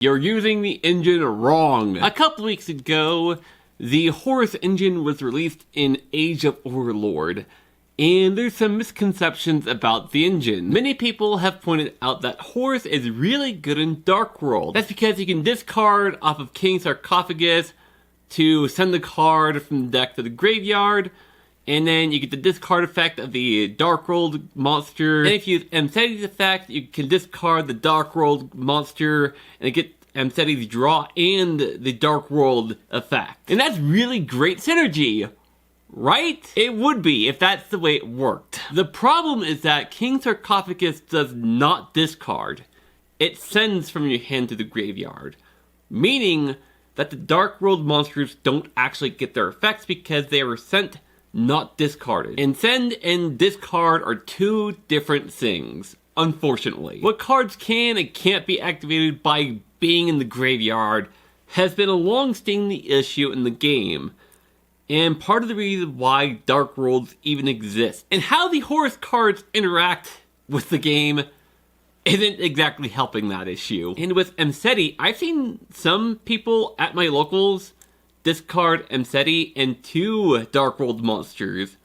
You're using the engine wrong. A couple weeks ago, the Horus engine was released in Age of Overlord, and there's some misconceptions about the engine. Many people have pointed out that Horus is really good in Dark World. That's because you can discard off of King's Sarcophagus to send the card from the deck to the graveyard, and then you get the discard effect of the Dark World monster. And if you use Mceti's effect, you can discard the Dark World monster and get Mceti's draw and the Dark World effect. And that's really great synergy, right? It would be if that's the way it worked. The problem is that King's Sarcophagus does not discard. It sends from your hand to the graveyard, meaning that the Dark World monsters don't actually get their effects because they were sent, not discarded. And send and discard are two different things, unfortunately. What cards can and can't be activated by being in the graveyard has been a long-standing issue in the game, and part of the reason why Dark Worlds even exist. And how the Horus cards interact with the game isn't exactly helping that issue. And with Mceti, I've seen some people at my locals discard Mceti and 2 Dark World monsters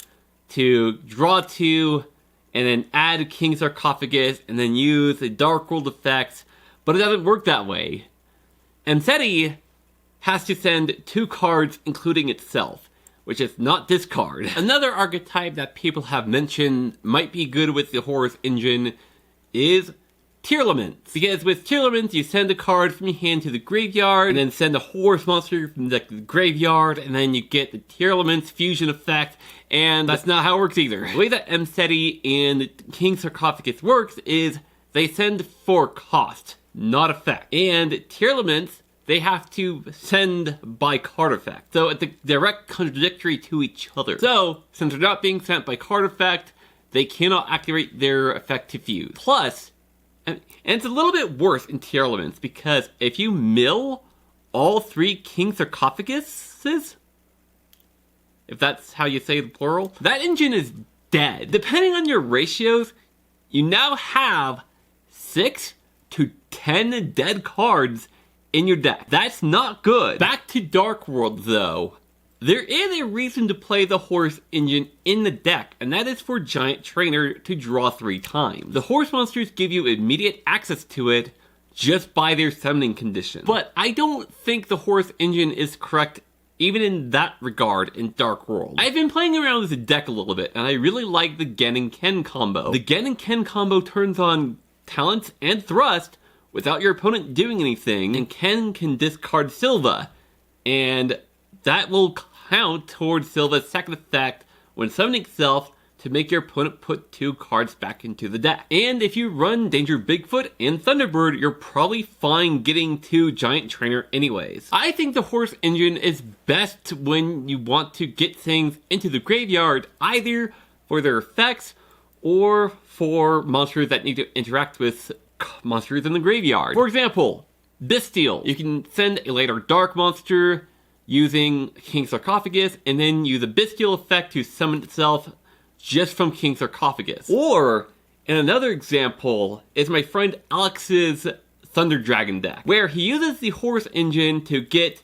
to draw 2 and then add King's Sarcophagus and then use the Dark World effects, but it doesn't work that way. Mceti has to send 2 cards including itself, which is not discard. Another archetype that people have mentioned might be good with the Horus engine is Tearlaments. Because with Tearlaments, you send a card from your hand to the graveyard, and then send a Horus monster from the graveyard, and then you get the Tearlaments fusion effect, and that's not how it works either. The way that Mceti and King's Sarcophagus works is they send for cost, not effect. And Tearlaments, they have to send by card effect. So it's a direct contradictory to each other. So, since they're not being sent by card effect, they cannot activate their effect to fuse. Plus, and it's a little bit worse in Tearlaments, because if you mill all 3 King's Sarcophaguses, if that's how you say the plural, that engine is dead. Depending on your ratios, you now have 6 to 10 dead cards in your deck. That's not good. Back to Dark World though. There is a reason to play the Horus engine in the deck, and that is for Giant Trainer to draw 3 times. The Horus monsters give you immediate access to it just by their summoning condition. But I don't think the Horus engine is correct even in that regard in Dark World. I've been playing around with the deck a little bit, and I really like the Genn and Ken combo. The Genn and Ken combo turns on talents and thrust without your opponent doing anything, and Ken can discard Silva, and that will count towards Silva's second effect when summoning itself to make your opponent put 2 cards back into the deck. And if you run Danger Bigfoot and Thunderbird, you're probably fine getting to Giant Trainer anyways. I think the Horus engine is best when you want to get things into the graveyard, either for their effects or for monsters that need to interact with monsters in the graveyard. For example, Bystial. You can send a later dark monster using King's Sarcophagus, and then use a Bystial effect to summon itself just from King's Sarcophagus. Or, in another example, is my friend Alex's Thunder Dragon deck, where he uses the Horus engine to get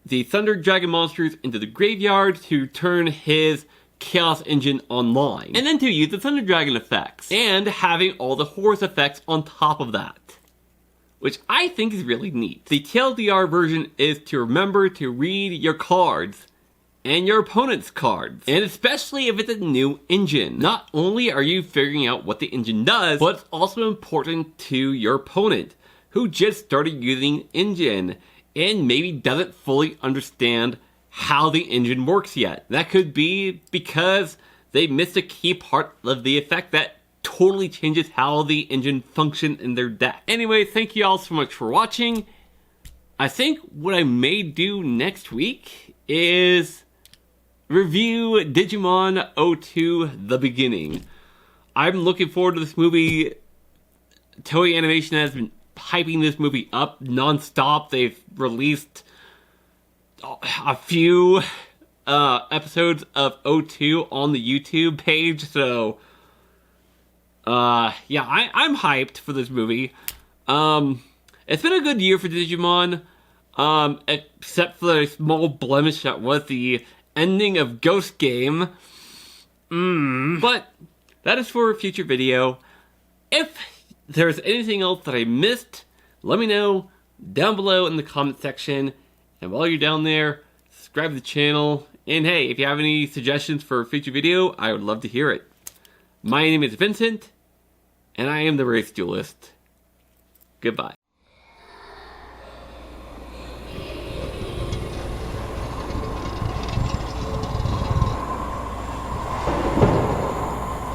the Thunder Dragon monsters into the graveyard to turn his Chaos engine online, and then to use the Thunder Dragon effects, and having all the Horus effects on top of that, which I think is really neat. The TLDR version is to remember to read your cards and your opponent's cards, and especially if it's a new engine. Not only are you figuring out what the engine does, but it's also important to your opponent who just started using the engine and maybe doesn't fully understand how the engine works yet. That could be because they missed a key part of the effect that totally changes how the engine functions in their deck. Anyway, thank you all so much for watching. I think what I may do next week is review Digimon 02 The Beginning. I'm looking forward to this movie. Toei Animation has been hyping this movie up non-stop. They've released a few episodes of 02 on the YouTube page, so yeah, I'm hyped for this movie. It's been a good year for Digimon, except for the small blemish that was the ending of Ghost Game. But that is for a future video. If there's anything else that I missed, let me know down below in the comment section. And while you're down there, subscribe to the channel. And hey, if you have any suggestions for a future video, I would love to hear it. My name is Vincent, and I am the Race Duelist. Goodbye.